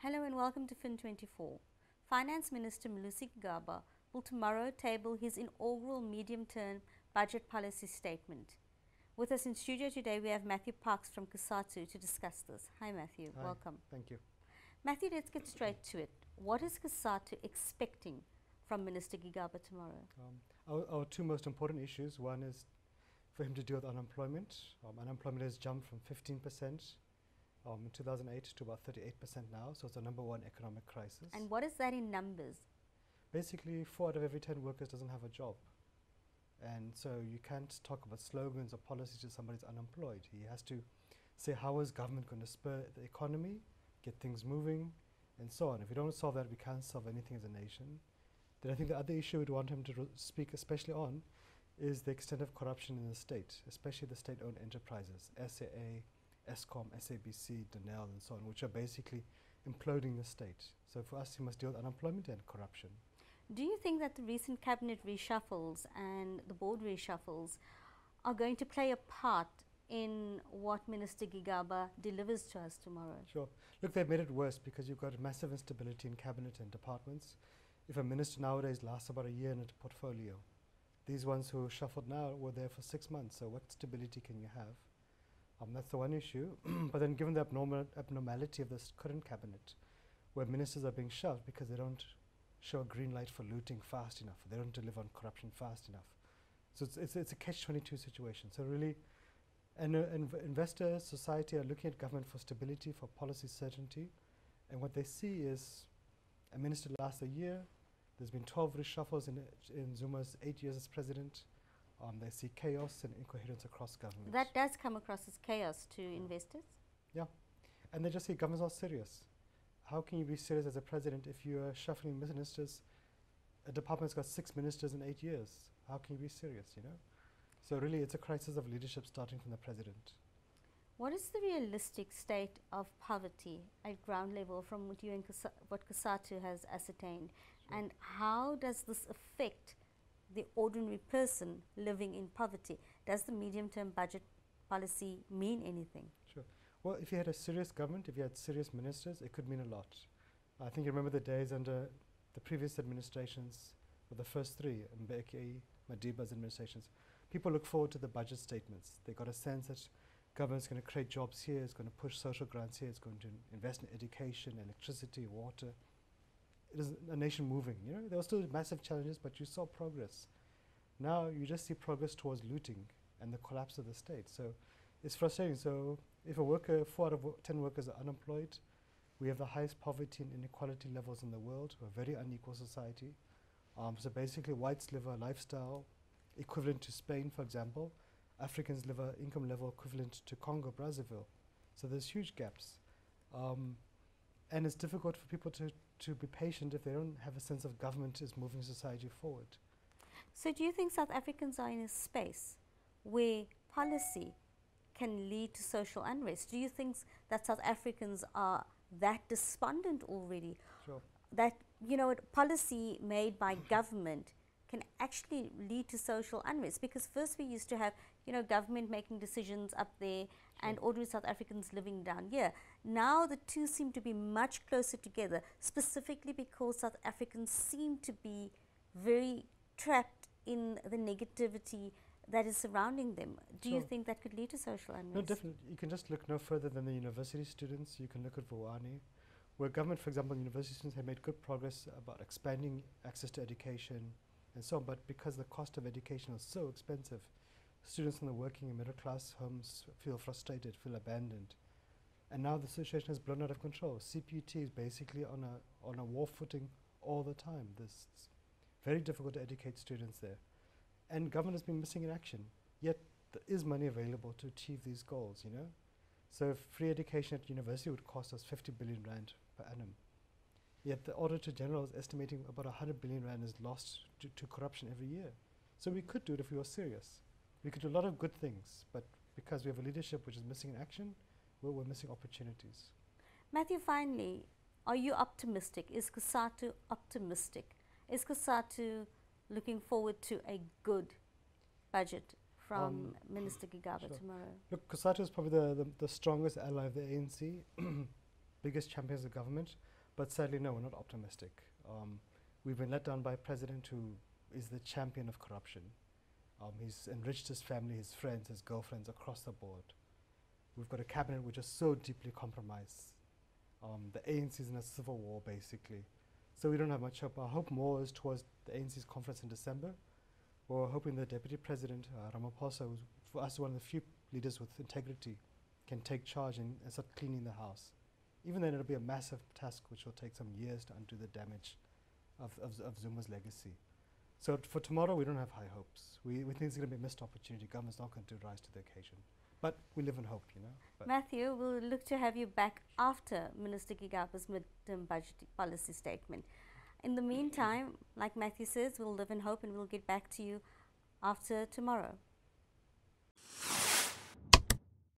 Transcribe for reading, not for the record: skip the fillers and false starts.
Hello and welcome to Fin24. Finance Minister Malusi Gigaba will tomorrow table his inaugural medium-term budget policy statement. With us in studio today we have Matthew Parks from COSATU to discuss this. Hi Matthew, Hi, welcome. thank you. Matthew, let's get straight to it. What is COSATU expecting from Minister Gigaba tomorrow? Our two most important issues, one is for him to deal with unemployment. Unemployment has jumped from 15% in 2008 to about 38% now, so it's the number one economic crisis. And what is that in numbers? Basically, 4 out of every 10 workers doesn't have a job. And so you can't talk about slogans or policies to somebody's unemployed. He has to say how is government going to spur the economy, get things moving, and so on. If we don't solve that, we can't solve anything as a nation. Then I think the other issue we'd want him to speak especially on is the extent of corruption in the state, especially the state-owned enterprises, SAA, ESCOM, SABC, Denel, and so on, which are basically imploding the state. So for us, he must deal with unemployment and corruption. Do you think that the recent cabinet reshuffles and the board reshuffles are going to play a part in what Minister Gigaba delivers to us tomorrow? Sure. Look, they've made it worse because you've got massive instability in cabinet and departments. If a minister nowadays lasts about a year in a portfolio, these ones who are shuffled now were there for 6 months, so what stability can you have? That's the one issue. But then given the abnormality of this current cabinet, where ministers are being shoved because they don't show a green light for looting fast enough, they don't deliver on corruption fast enough. So it's a catch-22 situation. So really, investors, society are looking at government for stability, for policy certainty, and what they see is a minister lasts a year. There's been 12 reshuffles in Zuma's 8 years as president. They see chaos and incoherence across government. That does come across as chaos to investors? Yeah, and they just say government's not serious. How can you be serious as a president if you are shuffling ministers? A department's got 6 ministers in 8 years. How can you be serious, you know? So really it's a crisis of leadership starting from the president. What is the realistic state of poverty at ground level from what you and what COSATU has ascertained? Sure. And how does this affect the ordinary person living in poverty? Does the medium-term budget policy mean anything? Sure. Well, if you had a serious government, if you had serious ministers, it could mean a lot. I think you remember the days under the previous administrations, or the first 3, Mbeki, Madiba's administrations. People look forward to the budget statements. They got a sense that government's going to create jobs here, it's going to push social grants here, it's going to invest in education, electricity, water. It is a nation moving, you know. There were still massive challenges, but you saw progress. Now you just see progress towards looting and the collapse of the state. So it's frustrating. So if a worker, 4 out of 10 workers are unemployed, we have the highest poverty and inequality levels in the world. We're a very unequal society. So basically whites live a lifestyle equivalent to Spain, for example. Africans live an income level equivalent to Congo, Brazzaville. So there's huge gaps. And it's difficult for people to be patient if they don't have a sense of government is moving society forward. So do you think South Africans are in a space where policy can lead to social unrest? Do you think that South Africans are that despondent already? Sure. That, you know, policy made by government can actually lead to social unrest? Because first we used to have, you know, government making decisions up there, sure, and ordinary South Africans living down here. Now the two seem to be much closer together, specifically because South Africans seem to be very trapped in the negativity that is surrounding them. Do Sure. you think that could lead to social unrest? No, definitely. You can just look no further than the university students. You can look at Vuwani, where government, for example, university students have made good progress about expanding access to education and so on, but because the cost of education is so expensive, students in the working and middle class homes feel frustrated, feel abandoned. And now the situation has blown out of control. CPUT is basically on a war footing all the time. It's very difficult to educate students there. And government has been missing in action, yet there is money available to achieve these goals, you know. So free education at university would cost us 50 billion rand per annum. Yet the Auditor General is estimating about 100 billion rand is lost to corruption every year. So we could do it if we were serious. We could do a lot of good things, but because we have a leadership which is missing in action, we're missing opportunities. Matthew, finally, are you optimistic? Is COSATU optimistic? Is COSATU looking forward to a good budget from Minister Gigaba tomorrow? Look, COSATU is probably the strongest ally of the ANC. biggest champions of government, but sadly, no, we're not optimistic. We've been let down by a president who is the champion of corruption. He's enriched his family, his friends, his girlfriends across the board. We've got a cabinet which is so deeply compromised. The ANC is in a civil war, basically. So we don't have much hope. Our hope more is towards the ANC's conference in December. We're hoping the Deputy President, Ramaphosa, who's for us one of the few leaders with integrity, can take charge and start cleaning the house. Even then, it'll be a massive task which will take some years to undo the damage of Zuma's legacy. So for tomorrow, we don't have high hopes. We think it's going to be a missed opportunity. Government's not going to rise to the occasion. But we live in hope, you know. But Matthew, we'll look to have you back after Minister Gigapa's midterm budget policy statement. In the meantime, like Matthew says, we'll live in hope and we'll get back to you after tomorrow.